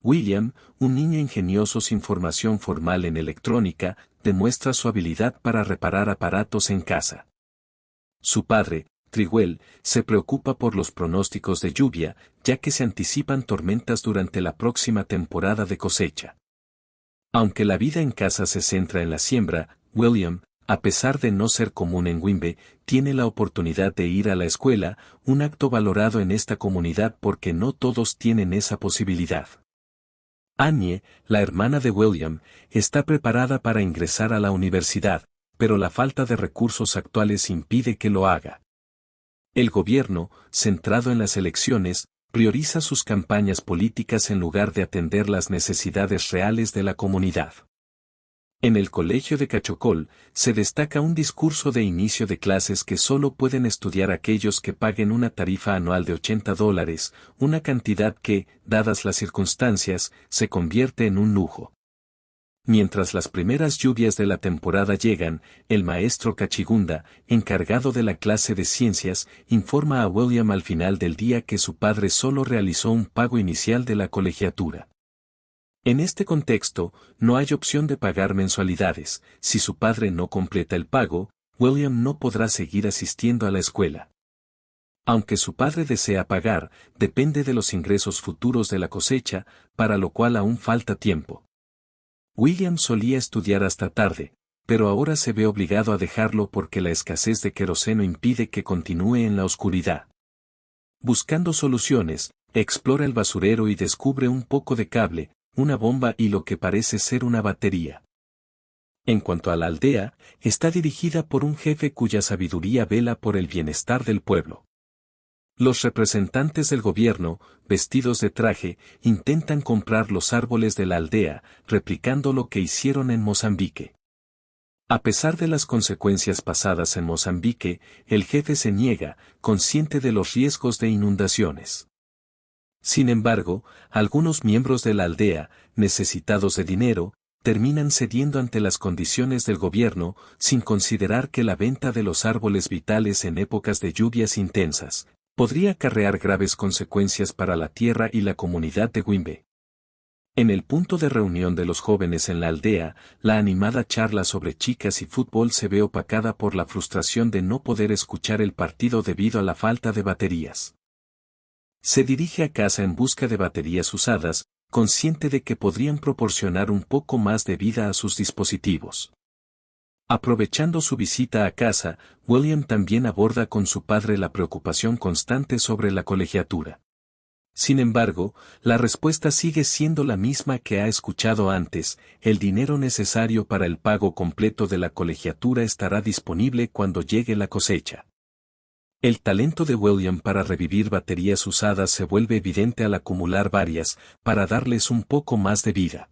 William, un niño ingenioso sin formación formal en electrónica, demuestra su habilidad para reparar aparatos en casa. Su padre, Triguel, se preocupa por los pronósticos de lluvia, ya que se anticipan tormentas durante la próxima temporada de cosecha. Aunque la vida en casa se centra en la siembra, William, a pesar de no ser común en Wimbe, tiene la oportunidad de ir a la escuela, un acto valorado en esta comunidad porque no todos tienen esa posibilidad. Annie, la hermana de William, está preparada para ingresar a la universidad, pero la falta de recursos actuales impide que lo haga. El gobierno, centrado en las elecciones, prioriza sus campañas políticas en lugar de atender las necesidades reales de la comunidad. En el colegio de Cachocol, se destaca un discurso de inicio de clases que solo pueden estudiar aquellos que paguen una tarifa anual de $80, una cantidad que, dadas las circunstancias, se convierte en un lujo. Mientras las primeras lluvias de la temporada llegan, el maestro Cachigunda, encargado de la clase de ciencias, informa a William al final del día que su padre solo realizó un pago inicial de la colegiatura. En este contexto, no hay opción de pagar mensualidades. Si su padre no completa el pago, William no podrá seguir asistiendo a la escuela. Aunque su padre desea pagar, depende de los ingresos futuros de la cosecha, para lo cual aún falta tiempo. William solía estudiar hasta tarde, pero ahora se ve obligado a dejarlo porque la escasez de queroseno impide que continúe en la oscuridad. Buscando soluciones, explora el basurero y descubre un poco de cable, una bomba y lo que parece ser una batería. En cuanto a la aldea, está dirigida por un jefe cuya sabiduría vela por el bienestar del pueblo. Los representantes del gobierno, vestidos de traje, intentan comprar los árboles de la aldea, replicando lo que hicieron en Mozambique. A pesar de las consecuencias pasadas en Mozambique, el jefe se niega, consciente de los riesgos de inundaciones. Sin embargo, algunos miembros de la aldea, necesitados de dinero, terminan cediendo ante las condiciones del gobierno, sin considerar que la venta de los árboles vitales en épocas de lluvias intensas podría acarrear graves consecuencias para la tierra y la comunidad de Wimbe. En el punto de reunión de los jóvenes en la aldea, la animada charla sobre chicas y fútbol se ve opacada por la frustración de no poder escuchar el partido debido a la falta de baterías. Se dirige a casa en busca de baterías usadas, consciente de que podrían proporcionar un poco más de vida a sus dispositivos. Aprovechando su visita a casa, William también aborda con su padre la preocupación constante sobre la colegiatura. Sin embargo, la respuesta sigue siendo la misma que ha escuchado antes: el dinero necesario para el pago completo de la colegiatura estará disponible cuando llegue la cosecha. El talento de William para revivir baterías usadas se vuelve evidente al acumular varias, para darles un poco más de vida.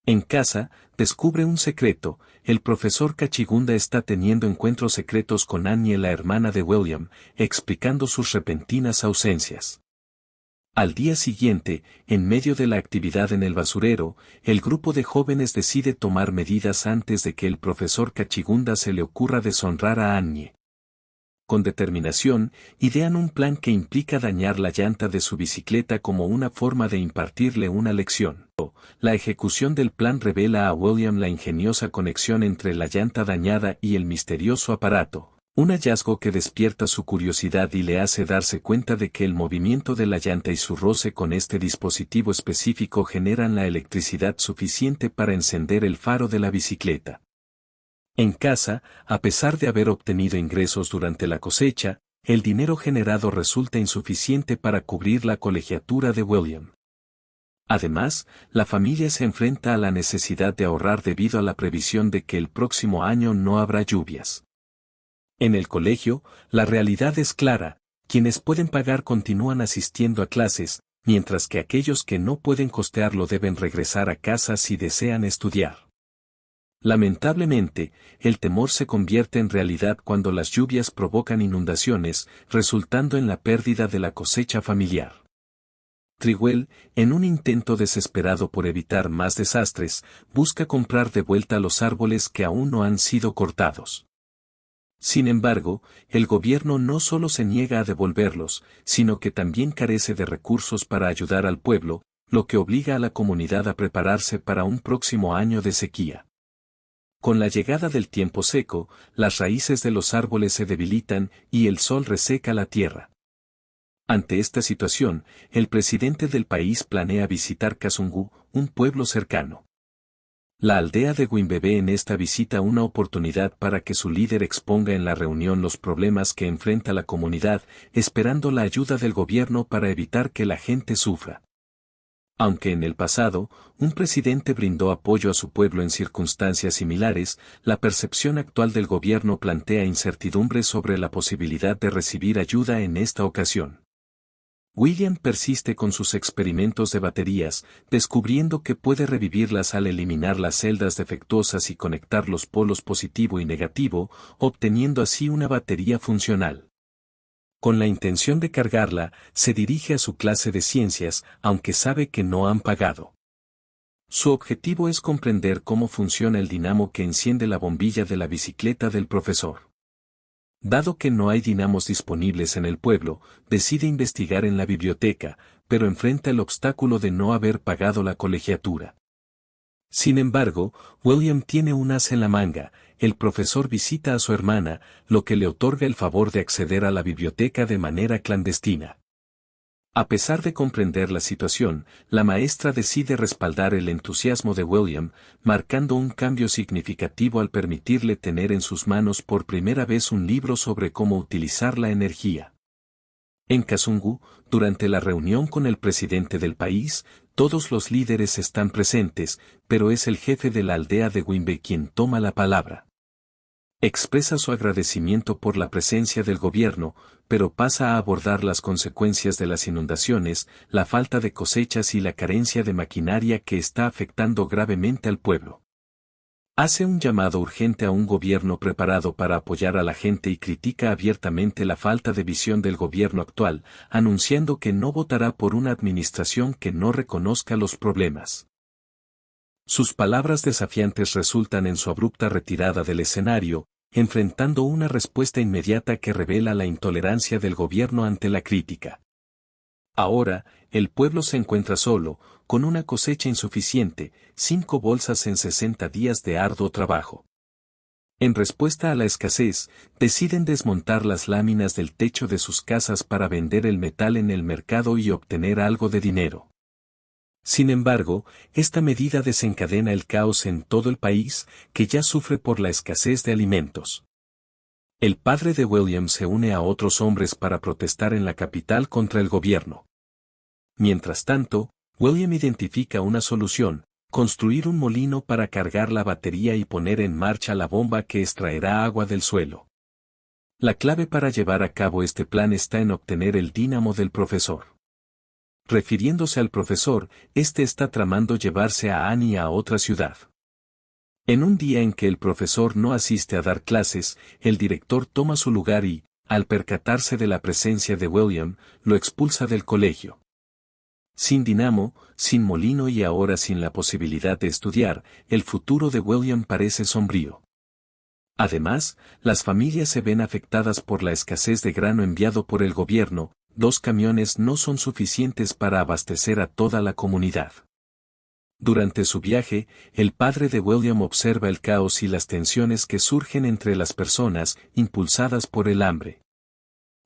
En casa, descubre un secreto: el profesor Cachigunda está teniendo encuentros secretos con Annie, la hermana de William, explicando sus repentinas ausencias. Al día siguiente, en medio de la actividad en el basurero, el grupo de jóvenes decide tomar medidas antes de que el profesor Cachigunda se le ocurra deshonrar a Annie. Con determinación, idean un plan que implica dañar la llanta de su bicicleta como una forma de impartirle una lección. La ejecución del plan revela a William la ingeniosa conexión entre la llanta dañada y el misterioso aparato, un hallazgo que despierta su curiosidad y le hace darse cuenta de que el movimiento de la llanta y su roce con este dispositivo específico generan la electricidad suficiente para encender el faro de la bicicleta. En casa, a pesar de haber obtenido ingresos durante la cosecha, el dinero generado resulta insuficiente para cubrir la colegiatura de William. Además, la familia se enfrenta a la necesidad de ahorrar debido a la previsión de que el próximo año no habrá lluvias. En el colegio, la realidad es clara: quienes pueden pagar continúan asistiendo a clases, mientras que aquellos que no pueden costearlo deben regresar a casa si desean estudiar. Lamentablemente, el temor se convierte en realidad cuando las lluvias provocan inundaciones, resultando en la pérdida de la cosecha familiar. Triguel, en un intento desesperado por evitar más desastres, busca comprar de vuelta los árboles que aún no han sido cortados. Sin embargo, el gobierno no solo se niega a devolverlos, sino que también carece de recursos para ayudar al pueblo, lo que obliga a la comunidad a prepararse para un próximo año de sequía. Con la llegada del tiempo seco, las raíces de los árboles se debilitan y el sol reseca la tierra. Ante esta situación, el presidente del país planea visitar Kasungu, un pueblo cercano. La aldea de Wimbe ve en esta visita una oportunidad para que su líder exponga en la reunión los problemas que enfrenta la comunidad, esperando la ayuda del gobierno para evitar que la gente sufra. Aunque en el pasado, un presidente brindó apoyo a su pueblo en circunstancias similares, la percepción actual del gobierno plantea incertidumbre sobre la posibilidad de recibir ayuda en esta ocasión. William persiste con sus experimentos de baterías, descubriendo que puede revivirlas al eliminar las celdas defectuosas y conectar los polos positivo y negativo, obteniendo así una batería funcional. Con la intención de cargarla, se dirige a su clase de ciencias, aunque sabe que no han pagado. Su objetivo es comprender cómo funciona el dinamo que enciende la bombilla de la bicicleta del profesor. Dado que no hay dinamos disponibles en el pueblo, decide investigar en la biblioteca, pero enfrenta el obstáculo de no haber pagado la colegiatura. Sin embargo, William tiene un as en la manga. El profesor visita a su hermana, lo que le otorga el favor de acceder a la biblioteca de manera clandestina. A pesar de comprender la situación, la maestra decide respaldar el entusiasmo de William, marcando un cambio significativo al permitirle tener en sus manos por primera vez un libro sobre cómo utilizar la energía. En Kasungu, durante la reunión con el presidente del país, todos los líderes están presentes, pero es el jefe de la aldea de Wimbe quien toma la palabra. Expresa su agradecimiento por la presencia del gobierno, pero pasa a abordar las consecuencias de las inundaciones, la falta de cosechas y la carencia de maquinaria que está afectando gravemente al pueblo. Hace un llamado urgente a un gobierno preparado para apoyar a la gente y critica abiertamente la falta de visión del gobierno actual, anunciando que no votará por una administración que no reconozca los problemas. Sus palabras desafiantes resultan en su abrupta retirada del escenario, enfrentando una respuesta inmediata que revela la intolerancia del gobierno ante la crítica. Ahora, el pueblo se encuentra solo, con una cosecha insuficiente, 5 bolsas en 60 días de arduo trabajo. En respuesta a la escasez, deciden desmontar las láminas del techo de sus casas para vender el metal en el mercado y obtener algo de dinero. Sin embargo, esta medida desencadena el caos en todo el país, que ya sufre por la escasez de alimentos. El padre de William se une a otros hombres para protestar en la capital contra el gobierno. Mientras tanto, William identifica una solución: construir un molino para cargar la batería y poner en marcha la bomba que extraerá agua del suelo. La clave para llevar a cabo este plan está en obtener el dínamo del profesor. Refiriéndose al profesor, este está tramando llevarse a Annie a otra ciudad. En un día en que el profesor no asiste a dar clases, el director toma su lugar y, al percatarse de la presencia de William, lo expulsa del colegio. Sin dinamo, sin molino y ahora sin la posibilidad de estudiar, el futuro de William parece sombrío. Además, las familias se ven afectadas por la escasez de grano enviado por el gobierno. 2 camiones no son suficientes para abastecer a toda la comunidad. Durante su viaje, el padre de William observa el caos y las tensiones que surgen entre las personas, impulsadas por el hambre.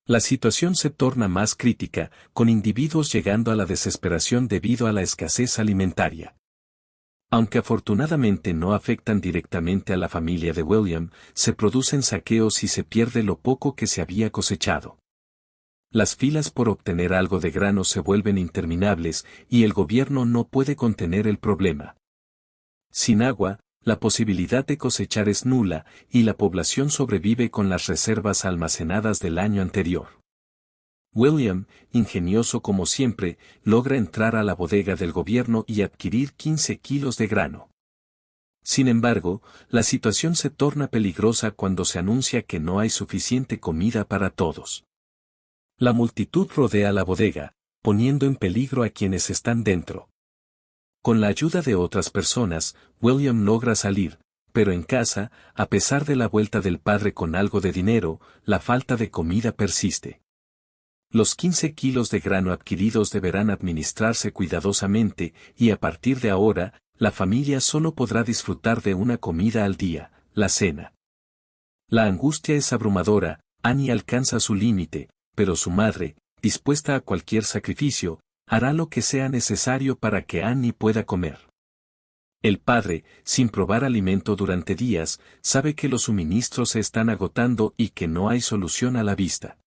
La situación se torna más crítica, con individuos llegando a la desesperación debido a la escasez alimentaria. Aunque afortunadamente no afectan directamente a la familia de William, se producen saqueos y se pierde lo poco que se había cosechado. Las filas por obtener algo de grano se vuelven interminables y el gobierno no puede contener el problema. Sin agua, la posibilidad de cosechar es nula y la población sobrevive con las reservas almacenadas del año anterior. William, ingenioso como siempre, logra entrar a la bodega del gobierno y adquirir 15 kilos de grano. Sin embargo, la situación se torna peligrosa cuando se anuncia que no hay suficiente comida para todos. La multitud rodea la bodega, poniendo en peligro a quienes están dentro. Con la ayuda de otras personas, William logra salir, pero en casa, a pesar de la vuelta del padre con algo de dinero, la falta de comida persiste. Los 15 kilos de grano adquiridos deberán administrarse cuidadosamente y a partir de ahora, la familia solo podrá disfrutar de una comida al día, la cena. La angustia es abrumadora, Annie alcanza su límite, pero su madre, dispuesta a cualquier sacrificio, hará lo que sea necesario para que Annie pueda comer. El padre, sin probar alimento durante días, sabe que los suministros se están agotando y que no hay solución a la vista.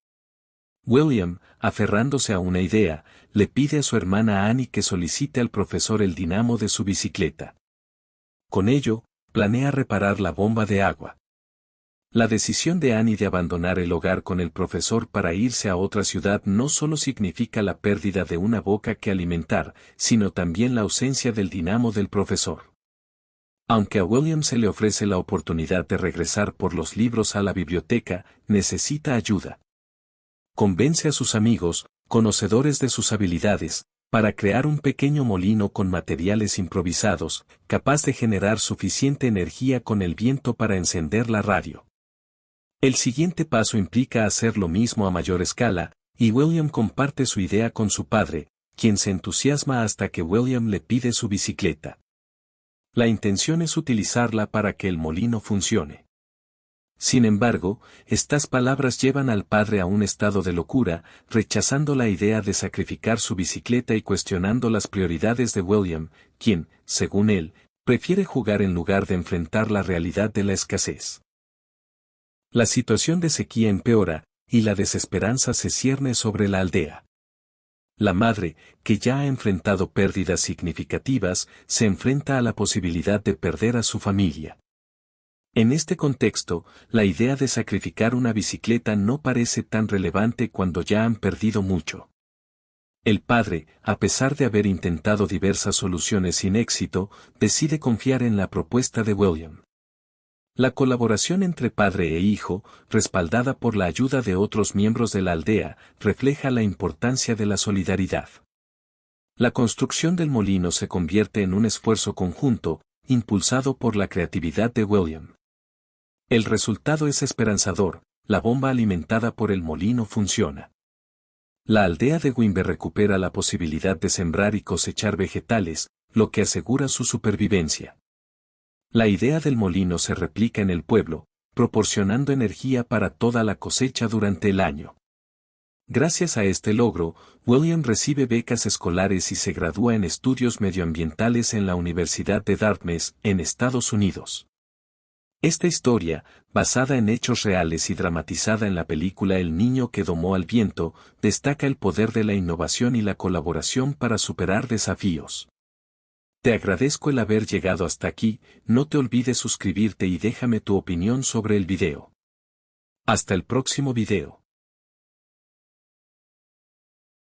William, aferrándose a una idea, le pide a su hermana Annie que solicite al profesor el dinamo de su bicicleta. Con ello, planea reparar la bomba de agua. La decisión de Annie de abandonar el hogar con el profesor para irse a otra ciudad no solo significa la pérdida de una boca que alimentar, sino también la ausencia del dinamo del profesor. Aunque a William se le ofrece la oportunidad de regresar por los libros a la biblioteca, necesita ayuda. Convence a sus amigos, conocedores de sus habilidades, para crear un pequeño molino con materiales improvisados, capaz de generar suficiente energía con el viento para encender la radio. El siguiente paso implica hacer lo mismo a mayor escala, y William comparte su idea con su padre, quien se entusiasma hasta que William le pide su bicicleta. La intención es utilizarla para que el molino funcione. Sin embargo, estas palabras llevan al padre a un estado de locura, rechazando la idea de sacrificar su bicicleta y cuestionando las prioridades de William, quien, según él, prefiere jugar en lugar de enfrentar la realidad de la escasez. La situación de sequía empeora, y la desesperanza se cierne sobre la aldea. La madre, que ya ha enfrentado pérdidas significativas, se enfrenta a la posibilidad de perder a su familia. En este contexto, la idea de sacrificar una bicicleta no parece tan relevante cuando ya han perdido mucho. El padre, a pesar de haber intentado diversas soluciones sin éxito, decide confiar en la propuesta de William. La colaboración entre padre e hijo, respaldada por la ayuda de otros miembros de la aldea, refleja la importancia de la solidaridad. La construcción del molino se convierte en un esfuerzo conjunto, impulsado por la creatividad de William. El resultado es esperanzador, la bomba alimentada por el molino funciona. La aldea de Wimber recupera la posibilidad de sembrar y cosechar vegetales, lo que asegura su supervivencia. La idea del molino se replica en el pueblo, proporcionando energía para toda la cosecha durante el año. Gracias a este logro, William recibe becas escolares y se gradúa en estudios medioambientales en la Universidad de Dartmouth, en Estados Unidos. Esta historia, basada en hechos reales y dramatizada en la película El niño que domó al viento, destaca el poder de la innovación y la colaboración para superar desafíos. Te agradezco el haber llegado hasta aquí, no te olvides suscribirte y déjame tu opinión sobre el video. Hasta el próximo video.